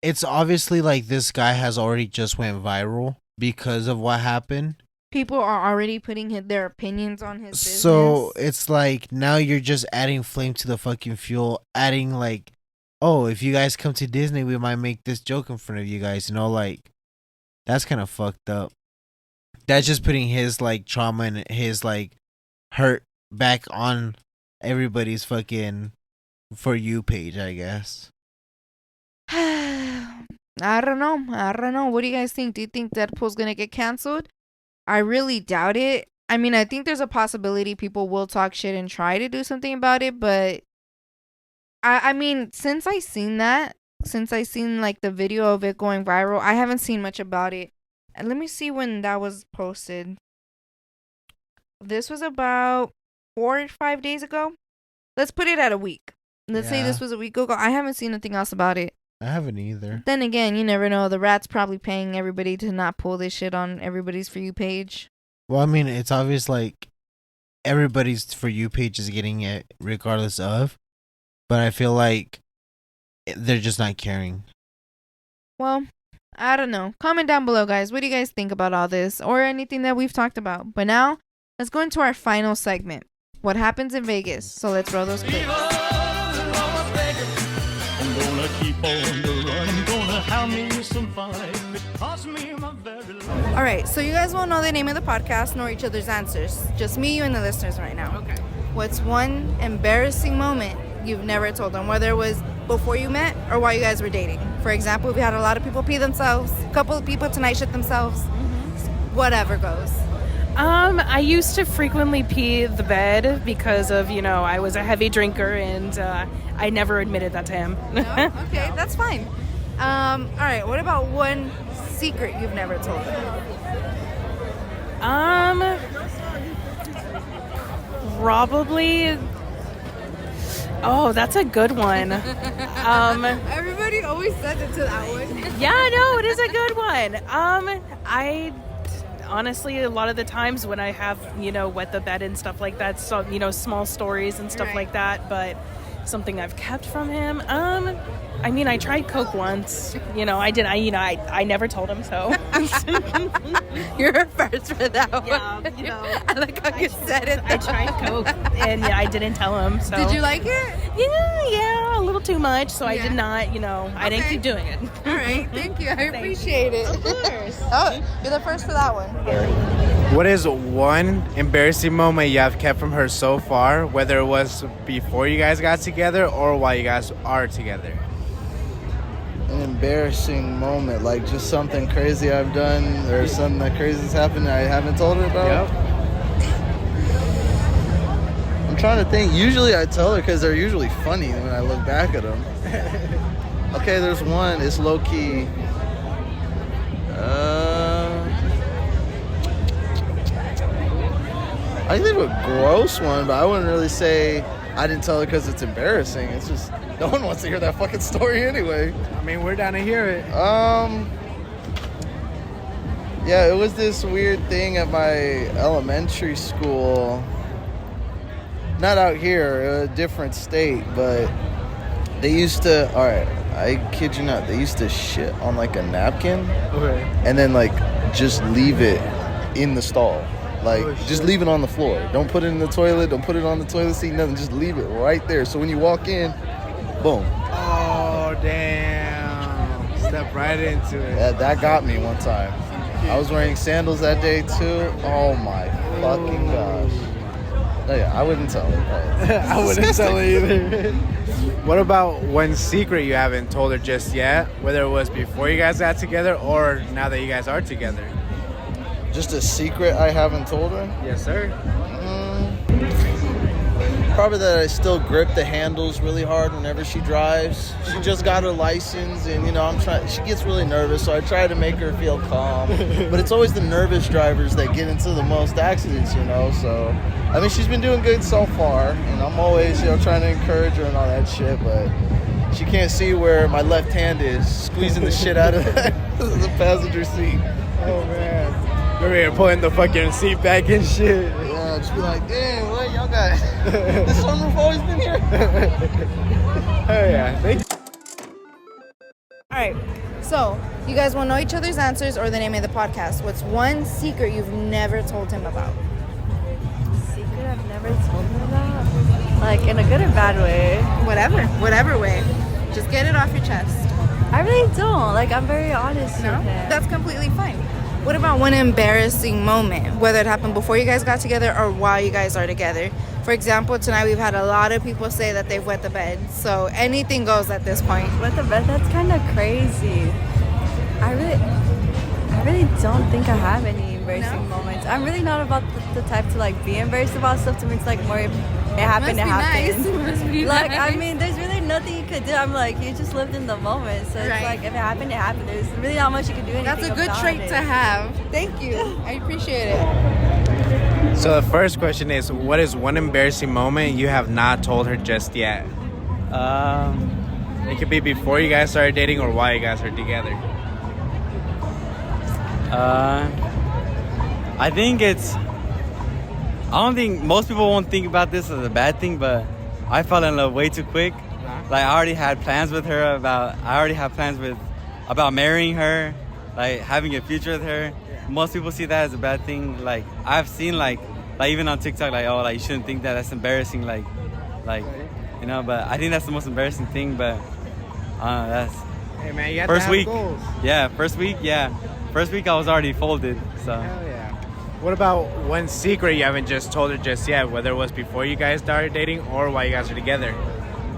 it's obviously like this guy has already just went viral because of what happened. People are already putting their opinions on his business. So it's like now you're just adding flame to the fucking fuel, adding like, oh, if you guys come to Disney, we might make this joke in front of you guys. Like, that's kind of fucked up. That's just putting his like trauma and his like hurt back on everybody's fucking For You page, I guess. I don't know. What do you guys think? Do you think Deadpool's gonna get canceled? I really doubt it. I mean, I think there's a possibility people will talk shit and try to do something about it, but I mean, since I seen like the video of it going viral, I haven't seen much about it. And let me see when that was posted. This was about 4 or 5 days ago. Let's put it at a week. Let's say this was a week ago. I haven't seen anything else about it. I haven't either. Then again, you never know. The rat's probably paying everybody to not pull this shit on everybody's For You page. Well, I mean, it's obvious like everybody's For You page is getting it regardless of, but I feel like they're just not caring. Well, I don't know. Comment down below, guys. What do you guys think about all this or anything that we've talked about? But now, let's go into our final segment. What happens in Vegas? So let's roll those clips. I'm gonna keep on the run. I'm gonna have me some fun. It cost me my very life. All right, so you guys won't know the name of the podcast nor each other's answers. Just me, you, and the listeners right now. Okay. What's one embarrassing moment you've never told them, whether it was before you met or while you guys were dating? For example, we had a lot of people pee themselves. A couple of people tonight shit themselves. Mm-hmm. Whatever goes. I used to frequently pee the bed because of, I was a heavy drinker and I never admitted that to him. No? Okay, that's fine. All right, what about one secret you've never told them? Probably. Oh, that's a good one. Everybody always says it to that one. Yeah, no, it is a good one. I honestly, a lot of the times when I have, wet the bed and stuff like that, so, small stories and stuff like that, but something I've kept from him. I mean, I tried Coke once. I never told him, so. You're a first for that one. Yeah, I like how you said it. I tried Coke, and I didn't tell him, so. Did you like it? Yeah, a little too much, so I did not, I didn't keep doing it. All right, thank you. I appreciate it. Of course. Oh, you're the first for that one. What is one embarrassing moment you have kept from her so far, whether it was before you guys got together or while you guys are together? An embarrassing moment, like just something crazy I've done or something that crazy's happened I haven't told her about? Yep. I'm trying to think. Usually I tell her because they're usually funny when I look back at them. Okay, there's one. It's low-key. I think a gross one, but I wouldn't really say I didn't tell her because it's embarrassing. It's just no one wants to hear that fucking story anyway. I mean, we're down to hear it. Yeah, it was this weird thing at my elementary school. Not out here, a different state, but they used to, alright, I kid you not, they used to shit on like a napkin. Okay. And then like just leave it in the stall. Like, Oh, just shit. leave it on the floor. Don't put it in the toilet. Don't put it on the toilet seat. Nothing. Just leave it right there. So when you walk in, boom. Oh, damn. Step right into it. That got me one time. I was wearing sandals that day too. Oh my fucking gosh. Oh yeah, I wouldn't tell her. I wouldn't tell her either. What about one secret you haven't told her just yet? Whether it was before you guys got together or now that you guys are together. Just a secret I haven't told her? Yes, sir. Probably that I still grip the handles really hard whenever she drives. She just got her license, and she gets really nervous, so I try to make her feel calm. But it's always the nervous drivers that get into the most accidents, So, I mean, she's been doing good so far, and I'm always, trying to encourage her and all that shit, but she can't see where my left hand is squeezing the shit out of the passenger seat. Oh, man. You're here pulling the fucking seat back and shit. Yeah, just be like, damn, what y'all got? This sunroof always been here? Oh, yeah. Thank you. All right. So, you guys will know each other's answers or the name of the podcast. What's one secret you've never told him about? Secret I've never told him about? Like, in a good or bad way? Whatever way. Just get it off your chest. I really don't. Like, I'm very honest No? with him. That's completely fine. What about one embarrassing moment, whether it happened before you guys got together or while you guys are together? For example, tonight we've had a lot of people say that they've wet the bed. So anything goes at this point. With the bed, that's kind of crazy. I really don't think I have any embarrassing moments. I'm really not about the type to like be embarrassed about stuff. To me, it's like more it happened, it happened. Must be Like, nice. I mean, there's really nothing you could do. I'm like, you just lived in the moment. So Right. it's like, if it happened, it happened. There's really not much you can do anything That's a good about trait it. to have. Thank you. I appreciate it. So the first question is, what is one embarrassing moment you have not told her just yet? It could be before you guys started dating or while you guys are together. I think I don't think most people won't think about this as a bad thing, but I fell in love way too quick. Like, I already had plans with her about marrying her, like having a future with her. Most people see that as a bad thing. Like, I've seen like even on TikTok, like, oh, like, you shouldn't think that, that's embarrassing, like, but I think that's the most embarrassing thing. But that's Hey man, you have first to have week. goals. First week I was already folded. So Hell yeah. What about one secret you haven't just told her just yet, whether it was before you guys started dating or while you guys are together?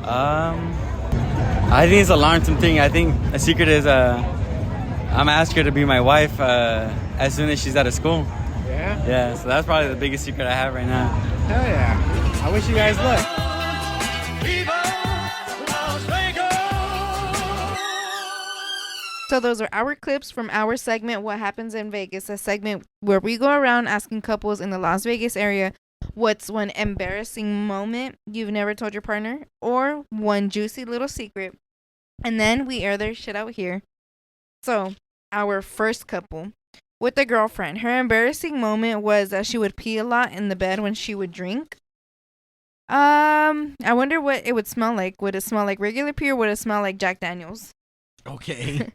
I think it's a long-term thing. I think a secret is I'm asking her to be my wife as soon as she's out of school. Yeah? Yeah, so that's probably the biggest secret I have right now. Hell yeah. I wish you guys luck. So those are our clips from our segment, What Happens in Vegas, a segment where we go around asking couples in the Las Vegas area what's one embarrassing moment you've never told your partner or one juicy little secret. And then we air their shit out here. So our first couple with a girlfriend, her embarrassing moment was that she would pee a lot in the bed when she would drink. I wonder what it would smell like. Would it smell like regular pee or would it smell like Jack Daniels? Okay.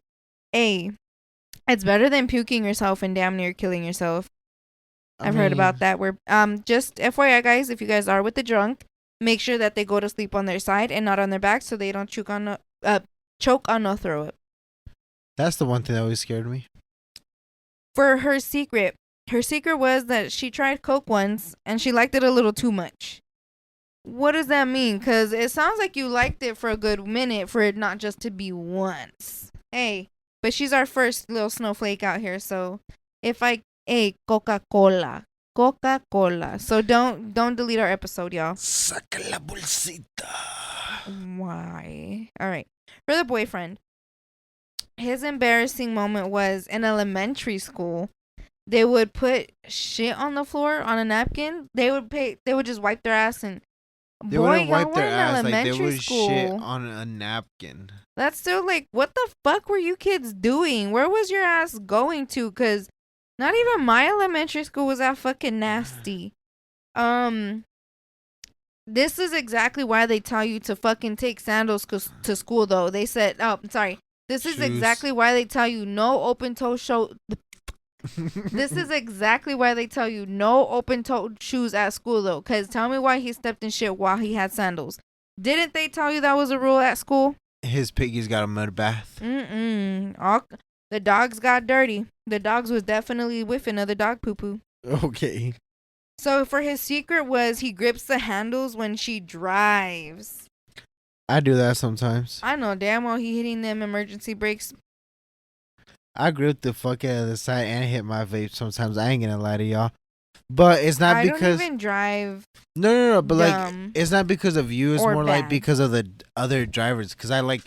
A. It's better than puking yourself and damn near killing yourself. I've heard about that. Where just FYI guys, if you guys are with the drunk, make sure that they go to sleep on their side and not on their back so they don't choke on no throw up. That's the one thing that always scared me. For her secret was that she tried Coke once and she liked it a little too much. What does that mean? Because it sounds like you liked it for a good minute for it not just to be once. Hey, but she's our first little snowflake out here. So Coca-Cola. So don't delete our episode, y'all. Saca la bolsita. Why? All right. For the boyfriend, his embarrassing moment was in elementary school. They would put shit on the floor on a napkin. They would just wipe their ass and They boy, wouldn't y'all wipe their were in ass like they elementary would school. shit on a napkin. That's still like, what the fuck were you kids doing? Where was your ass going to? Because not even my elementary school was that fucking nasty. This is exactly why they tell you to fucking take sandals to school, though. They said, this is Shoes. exactly why they tell you no open toe This is exactly why they tell you no open-toed shoes at school, though. Because tell me why he stepped in shit while he had sandals. Didn't they tell you that was a rule at school? His piggy's got a mud bath. The dogs got dirty. The dogs was definitely whiffing of the dog poo-poo. Okay. So for his secret was he grips the handles when she drives. I do that sometimes. I know damn well he hitting them emergency brakes. I grip the fuck out of the side and hit my vape sometimes. I ain't gonna lie to y'all. But it's not because I don't even drive. No. But dumb like, it's not because of you. It's or more like bad. because of the other drivers. Because I like,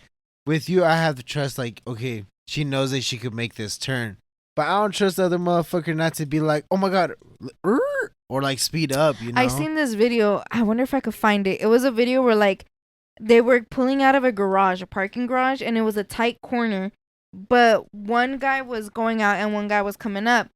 with you, I have to trust. Like, okay, she knows that she could make this turn, but I don't trust the other motherfucker not to be like, oh my god, or like speed up. You know. I seen this video. I wonder if I could find it. It was a video where like they were pulling out of a garage, a parking garage, and it was a tight corner. But one guy was going out and one guy was coming up.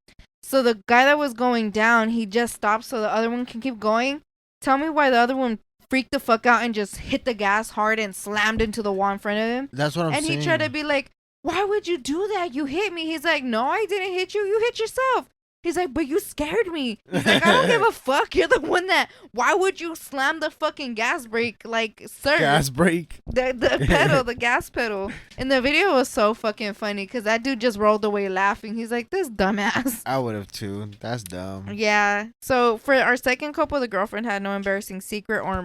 So the guy that was going down, he just stopped so the other one can keep going. Tell me why the other one freaked the fuck out and just hit the gas hard and slammed into the wall in front of him. That's what I'm saying. And he tried to be like, why would you do that? You hit me. He's like, no, I didn't hit you. You hit yourself. He's like, but you scared me. He's like, I don't give a fuck. You're the one that, why would you slam the fucking gas brake? Like, sir. Gas brake. The pedal, the gas pedal. And the video was so fucking funny because that dude just rolled away laughing. He's like, this dumbass. I would have too. That's dumb. Yeah. So for our second couple, the girlfriend had no embarrassing secret or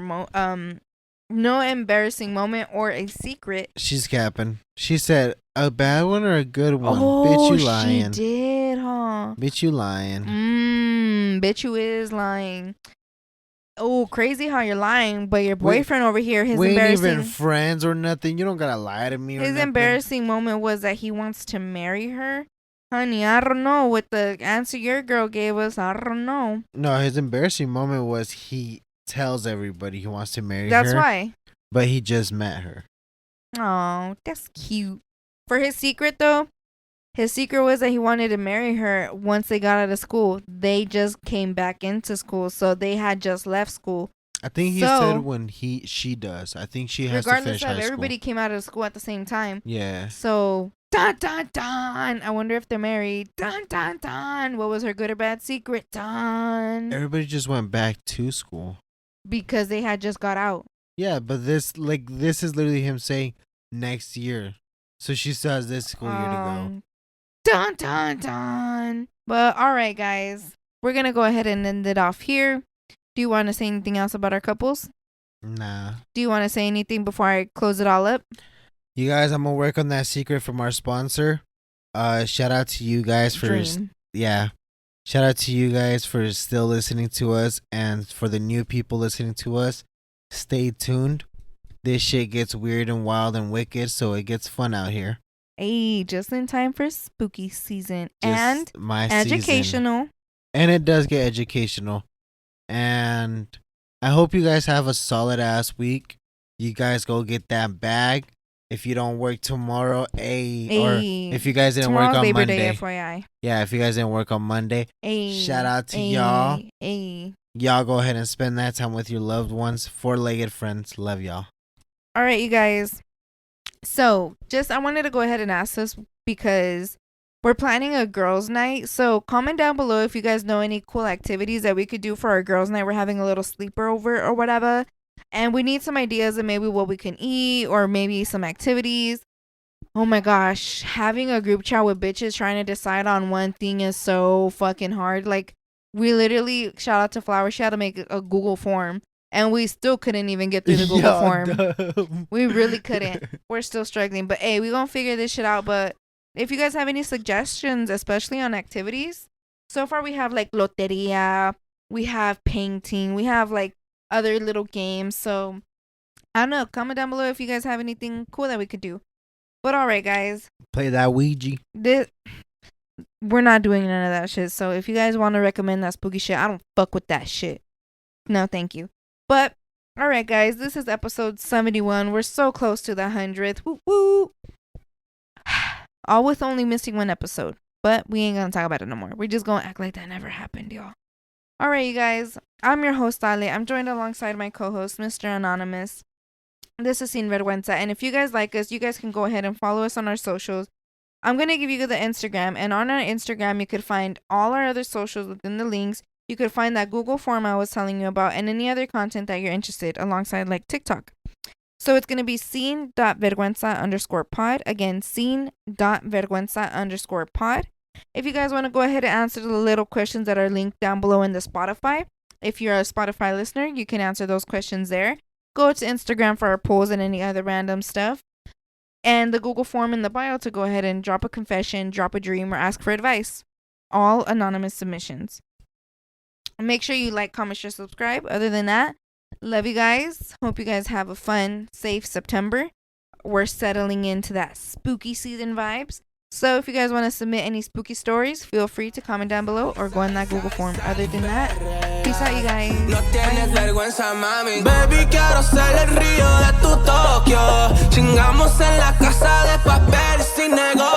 no embarrassing moment or a secret. She's capping. She said, a bad one or a good one? Oh, Bitch, you lying. she did, huh? Bitch, you lying. Bitch, you is lying. Oh, crazy how you're lying, but your boyfriend over here, his we ain't embarrassing. even friends or nothing. You don't gotta lie to me. Or His nothing. embarrassing moment was that he wants to marry her. Honey, I don't know. With the answer your girl gave us, I don't know. No, his embarrassing moment was he tells everybody he wants to marry her. That's why. But he just met her. Oh, that's cute. For his secret, though, his secret was that he wanted to marry her once they got out of school. They just came back into school, so they had just left school. I think he said when she does. I think she has to Regardless finish of high school. everybody came out of school at the same time. Yeah. So, dun, dun, dun. I wonder if they're married. Dun, dun, dun. What was her good or bad secret? Dun. Everybody just went back to school. Because they had just got out. Yeah, but this is literally him saying next year. So she still has this school year to go. Dun, dun, dun. But all right, guys. We're going to go ahead and end it off here. Do you want to say anything else about our couples? Nah. Do you want to say anything before I close it all up? You guys, I'm going to work on that secret from our sponsor. Shout out to you guys for... Dream. Yeah. Shout out to you guys for still listening to us. And for the new people listening to us, stay tuned. This shit gets weird and wild and wicked, so it gets fun out here. Hey, just in time for spooky season. Just and my educational. Season. And it does get educational. And I hope you guys have a solid ass week. You guys go get that bag. If you don't work tomorrow, or if you guys didn't work on Labor Monday. Day, FYI. Yeah, if you guys didn't work on Monday. Shout out to y'all. Y'all go ahead and spend that time with your loved ones. Four-legged friends. Love y'all. All right, you guys. So, I wanted to go ahead and ask this because we're planning a girls' night. So, comment down below if you guys know any cool activities that we could do for our girls' night. We're having a little sleeper over or whatever. And we need some ideas of maybe what we can eat or maybe some activities. Oh my gosh. Having a group chat with bitches trying to decide on one thing is so fucking hard. Like, we literally, shout out to Flower, she had to make a Google form. And we still couldn't even get through the Google form. Dumb. We really couldn't. We're still struggling. But hey, we're going to figure this shit out. But if you guys have any suggestions, especially on activities, so far we have like loteria, we have painting, we have like other little games. So I don't know. Comment down below if you guys have anything cool that we could do. But all right, guys. Play that Ouija. We're not doing none of that shit. So if you guys want to recommend that spooky shit, I don't fuck with that shit. No, thank you. But, all right, guys, this is episode 71. We're so close to the 100th. Woo woo. All with only missing one episode. But we ain't going to talk about it no more. We're just going to act like that never happened, y'all. All right, you guys. I'm your host, Ale. I'm joined alongside my co-host, Mr. Anonymous. This is Sin Vergüenza. And if you guys like us, you guys can go ahead and follow us on our socials. I'm going to give you the Instagram. And on our Instagram, you could find all our other socials within the links. You could find that Google form I was telling you about and any other content that you're interested alongside like TikTok. So it's going to be scene.vergüenza_pod. Again, scene.vergüenza_pod. If you guys want to go ahead and answer the little questions that are linked down below in the Spotify. If you're a Spotify listener, you can answer those questions there. Go to Instagram for our polls and any other random stuff. And the Google form in the bio to go ahead and drop a confession, drop a dream, or ask for advice. All anonymous submissions. Make sure you like, comment, share, subscribe. Other than that, love you guys. Hope you guys have a fun, safe September. We're settling into that spooky season vibes. So if you guys want to submit any spooky stories, feel free to comment down below or go in that Google form. Other than that, peace out, you guys. No tienes vergüenza, mami. Baby, quiero ser el río de tu Tokio. Chingamos en la casa de papel sin negocio.